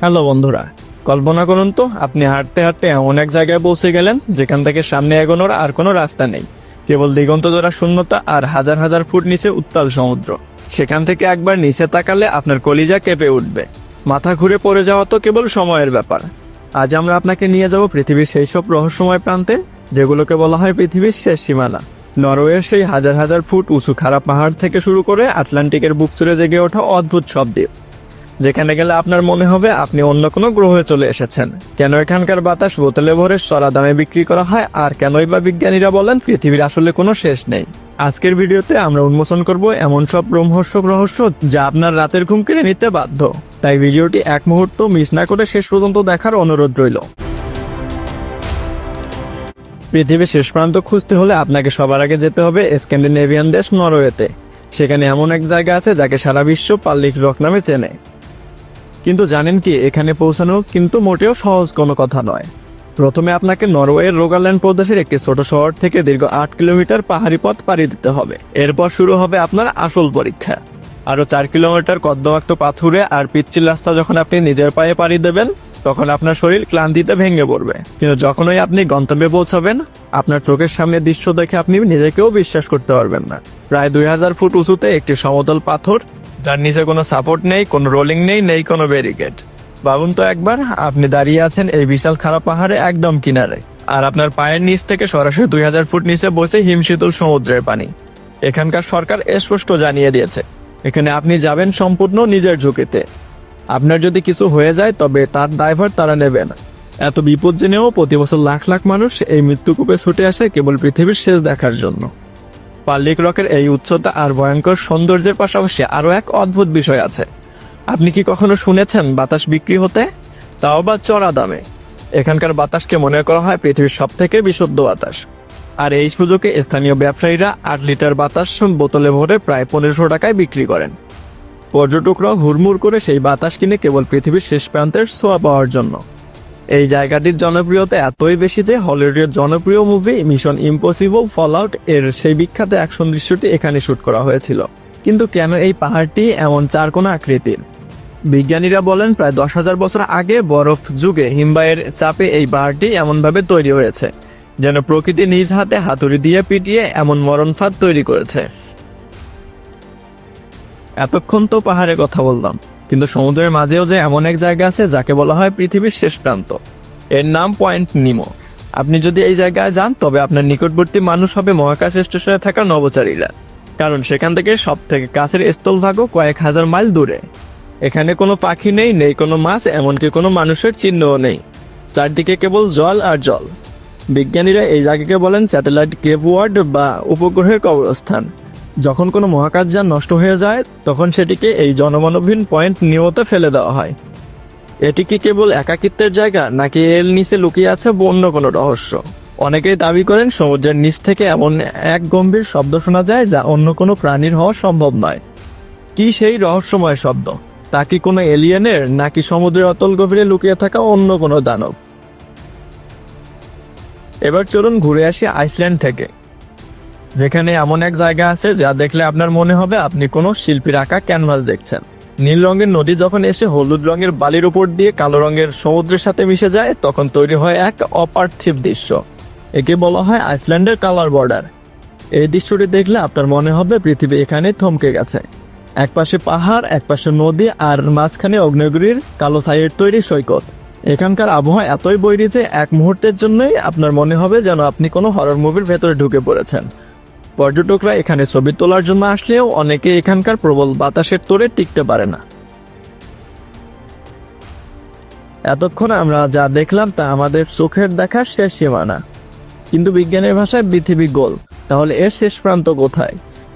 Hello বন্ধুরা, কল্পনা করুন তো আপনি হাঁটতে হাঁটতে এমন এক জায়গায় পৌঁছে গেলেন যেখান থেকে সামনে এগোনোর আর কোনো রাস্তা নেই। কেবল দিগন্ত জোড়া শূন্যতা আর হাজার হাজার ফুট নিচে উত্তাল সমুদ্র। সেখান থেকে একবার নিচে তাকালে আপনার কলিজা কেঁপে উঠবে। মাথা ঘুরে পড়ে যাওয়া তো কেবল সময়ের ব্যাপার। আজ আমরা আপনাকে নিয়ে যাব পৃথিবীর সেই সব রহস্যময় প্রান্তে যেগুলোকে বলা হয় পৃথিবীর শেষ সীমানা। নরওয়ের সেই হাজার হাজার ফুট উঁচু খাড়া পাহাড় থেকে শুরু করে আটলান্টিকের বুক চুড়ে জেগে ওঠা অদ্ভুত সব দ্বীপ, যেখানে গেলে আপনার মনে হবে আপনি অন্য কোনো গ্রহে চলে এসেছেন। কেন এখানকার বাতাস বোতলে ভরে সরা দামে বিক্রি করা হয়, আর কেনই বা বিজ্ঞানীরা বলেন পৃথিবীর আসলে কোনো শেষ নেই। আজকের ভিডিওতে আমরা উন্মোচন করব এমন সব রোমহর্ষক রহস্য যা আপনার রাতের ঘুম কেড়ে নিতে বাধ্য। তাই ভিডিওটি এক মুহূর্ত মিস না করে শেষ পর্যন্ত দেখার অনুরোধ রইল। পৃথিবীর শেষ প্রান্ত খুঁজতে হলে আপনাকে সবার আগে যেতে হবে স্ক্যান্ডিনেভিয়ান দেশ নরওয়েতে। সেখানে এমন এক জায়গা আছে যাকে সারা বিশ্ব পাল্লিক রক নামে চেনে। কিন্তু জানেন কি, এখানে পৌঁছানো কিন্তু মোটেও সহজ কোনো কথা নয়। প্রথমে আপনাকে নরওয়ের রোগাল্যান্ড প্রদেশের একটি ছোট শহর থেকে দীর্ঘ 8 কিলোমিটার পাহাড়ি পথ পাড়ি দিতে হবে। এরপর শুরু হবে আপনার আসল পরীক্ষা। আরো 4 কিলোমিটার কদ্দমাক্ত পাথুরে আর পিচ্ছিল রাস্তা যখন আপনি নিজের পায়ে পাড়ি দেবেন, তখন আপনার শরীর ক্লান্তিতে ভেঙে পড়বে। কিন্তু যখনই আপনি গন্তব্যে পৌঁছাবেন, আপনার চোখের সামনে দৃশ্য দেখে আপনি নিজেকেও বিশ্বাস করতে পারবেন না। প্রায় 2000 ফুট উঁচুতে একটি সমতল পাথর, যার নিচে কোনো সাপোর্ট নেই, কোনো রোলিং নেই, নেই কোনো ব্যারিকেড। ভাবুন তো একবার, আপনি দাঁড়িয়ে আছেন এই বিশাল খাড়া পাহাড়ে একদম কিনারে, আর আপনার পায়ের নিচ থেকে সরাসরি 2000 ফুট নিচে বসে হিমশীতল সমুদ্রের পানি। এখানকার সরকার স্পষ্ট জানিয়ে দিয়েছে, এখানে আপনি যাবেন সম্পূর্ণ নিজের ঝুঁকিতে। আপনার যদি কিছু হয়ে যায় তবে তার দায়ভার তারা নেবে না। এত বিপদ জেনেও প্রতি বছর লাখ লাখ মানুষ এই মৃত্যুকূপে ছুটে আসে কেবল পৃথিবীর শেষ দেখার জন্য। পাল্লিক রকের এই উচ্চতা আর ভয়ঙ্কর সৌন্দর্যের পাশাপাশি আরো এক অদ্ভুত বিষয় আছে। আপনি কি কখনো শুনেছেন বাতাস বিক্রি হতে, তাও বা চড়া দামে? এখানকার বাতাসকে মনে করা হয় পৃথিবীর সব থেকে বিশুদ্ধ বাতাস। আর এই সুযোগে স্থানীয় ব্যবসায়ীরা 8 লিটার বাতাস বোতলে ভরে প্রায় 1500 টাকায় বিক্রি করেন। পর্যটকরাও হুড়মুড় করে সেই বাতাস কিনে কেবল পৃথিবীর শেষ প্রান্তের ছোঁয়া পাওয়ার জন্য। এই জায়গাটির জনপ্রিয়তা এতই বেশি যে হলিউডের জনপ্রিয় মুভি মিশন ইম্পসিবল ফলআউট এর সেই বিখ্যাত অ্যাকশন দৃশ্যটি এখানে শুট করা হয়েছিল। কিন্তু কেন এই পাহাড়টি এমন চারকোনা আকৃতির? বিজ্ঞানীরা বলেন প্রায় 10,000 বছর আগে বরফ যুগে হিমবাহের চাপে এই পাহাড়টি এমনভাবে তৈরি হয়েছে যেন প্রকৃতি নিজ হাতে হাতুড়ি দিয়ে পিটিয়ে এমন মরণ ফাঁদ তৈরি করেছে। এতক্ষণ তো পাহাড়ের কথা বললাম, কিন্তু সমুদ্রের মাঝেও যে এমন এক জায়গা আছে যাকে বলা হয় পৃথিবীর শেষ প্রান্ত। এর নাম পয়েন্ট নিমো। আপনি যদি এই জায়গায় যান তবে আপনার নিকটবর্তী মানুষ হবে মহাকাশ স্টেশনে থাকা নভোচারীরা, কারণ সেখান থেকে সব থেকে কাছের স্থলভাগও কয়েক হাজার মাইল দূরে। এখানে কোনো পাখি নেই, নেই কোনো মাছ, এমনকি কোনো মানুষের চিহ্নও নেই। চারদিকে কেবল জল আর জল। বিজ্ঞানীরা এই জায়গাকে বলেন স্যাটেলাইট গ্রেভ ওয়ার্ড বা উপগ্রহের কবরস্থান। যখন কোনো মহাকাশযান নষ্ট হয়ে যায় তখন সেটিকে এই জনমানবহীন পয়েন্ট নিমোতে ফেলে দেওয়া হয়। এটি কি কেবল একাকিত্বের জায়গা, নাকি এর নিচে লুকিয়ে আছে অন্য কোনো রহস্য? অনেকেই দাবি করেন সমুদ্রের নিচ থেকে এমন এক গম্ভীর শব্দ শোনা যায় যা অন্য কোনো প্রাণীর হওয়া সম্ভব নয়। কি সেই রহস্যময় শব্দ? তা কি কোনো এলিয়েনের, নাকি সমুদ্রের অতল গভীরে লুকিয়ে থাকা অন্য কোনো দানব? এবার চলুন ঘুরে আসি আইসল্যান্ড থেকে, যেখানে এমন এক জায়গা আছে যা দেখলে আপনার মনে হবে আপনি কোনো শিল্পীর আঁকা ক্যানভাস দেখছেন। নীল রঙের নদী যখন এসে হলুদ রঙের বালির উপর দিয়ে কালো রঙের সমুদ্রের সাথে মিশে যায়, তখন তৈরি হয় এক অপার্থিব দৃশ্য। একে বলা হয় আইসল্যান্ডের কালার বর্ডার। এই দৃশ্যটি দেখলে আপনার মনে হবে পৃথিবী এখানে থমকে গেছে। একপাশে পাহাড়, একপাশে নদী, আর মাঝখানে অগ্নেয়গিরির কালো ছাইয়ের তৈরি সৈকত। এখানকার আবহাওয়া এতই বৈরী যে এক মুহূর্তের জন্যই আপনার মনে হবে যেন আপনি কোনো হরর মুভির ভেতরে ঢুকে পড়েছেন। পর্যটকরা এখানে ছবি তোলার জন্য আসলেও অনেকে এখানকার প্রবল বাতাসের তোড়ে টিকতে পারে না। এতক্ষণ আমরা যা দেখলাম তা আমাদের চোখের দেখার শেষ সীমানা। কিন্তু বিজ্ঞানের ভাষায় পৃথিবী গোল, তাহলে এর শেষ প্রান্ত কোথায়?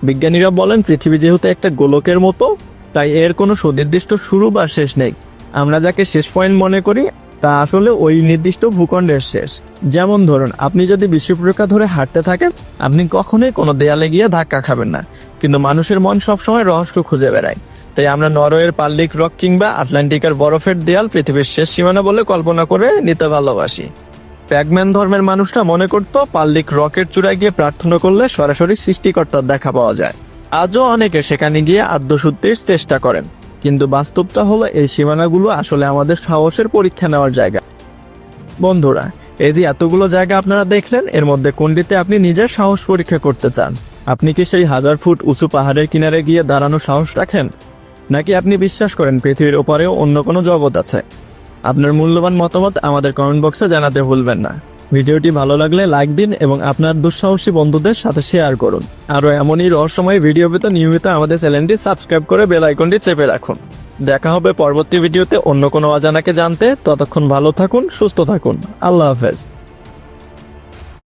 বিজ্ঞানীরা বলেন পৃথিবী যেহেতু একটা গোলকের মতো, তাই এর কোনো সুনির্দিষ্ট শুরু বা শেষ নেই। আমরা যাকে শেষ পয়েন্ট মনে করি তা আসলে ওই নির্দিষ্ট ভূখণ্ডের শেষ। যেমন ধরুন, আপনি যদি বিশ্বরেখা ধরে হাঁটতে থাকেন, আপনি কখনোই কোনো দেয়ালে গিয়ে ধাক্কা খাবেন না। কিন্তু মানুষের মন সবসময় রহস্য খুঁজে বেড়ায়। তাই আমরা নরওয়ের পাল্লিক রক কিংবা আটলান্টিকের বরফের দেয়াল পৃথিবীর শেষ সীমানা বলে কল্পনা করে নিতে ভালোবাসি। প্যাগম্যান ধর্মের মানুষরা মনে করত পাল্লিক রকের চূড়ায় গিয়ে প্রার্থনা করলে সরাসরি সৃষ্টিকর্তার দেখা পাওয়া যায়। আজও অনেকে সেখানে গিয়ে আত্মশুদ্ধির চেষ্টা করেন, কিন্তু বাস্তবটা হলো এই সীমানাগুলো আসলে আমাদের সাহসের পরীক্ষা নেওয়ার জায়গা। বন্ধুরা, এই যে এতগুলো জায়গা আপনারা দেখলেন, এর মধ্যে কোনটিতে আপনি নিজের সাহস পরীক্ষা করতে চান? আপনি কি সেই 1000 ফুট উঁচু পাহাড়ের কিনারে গিয়ে দাঁড়ানোর সাহস রাখেন, নাকি আপনি বিশ্বাস করেন পৃথিবীর ওপারেও অন্য কোনো জগৎ আছে? আপনার মূল্যবান মতামত আমাদের কমেন্ট বক্সে জানাতে ভুলবেন না। ভিডিওটি ভালো লাগলে লাইক দিন এবং আপনার দুঃসাহসী বন্ধুদের সাথে শেয়ার করুন। আরও এমনই রহস্যময় ভিডিও পেতে নিয়মিত আমাদের চ্যানেলটি সাবস্ক্রাইব করে বেল আইকনটি চেপে রাখুন। দেখা হবে পরবর্তী ভিডিওতে অন্য কোনো অজানাকে জানতে। ততক্ষণ ভালো থাকুন, সুস্থ থাকুন। আল্লাহ হাফেজ।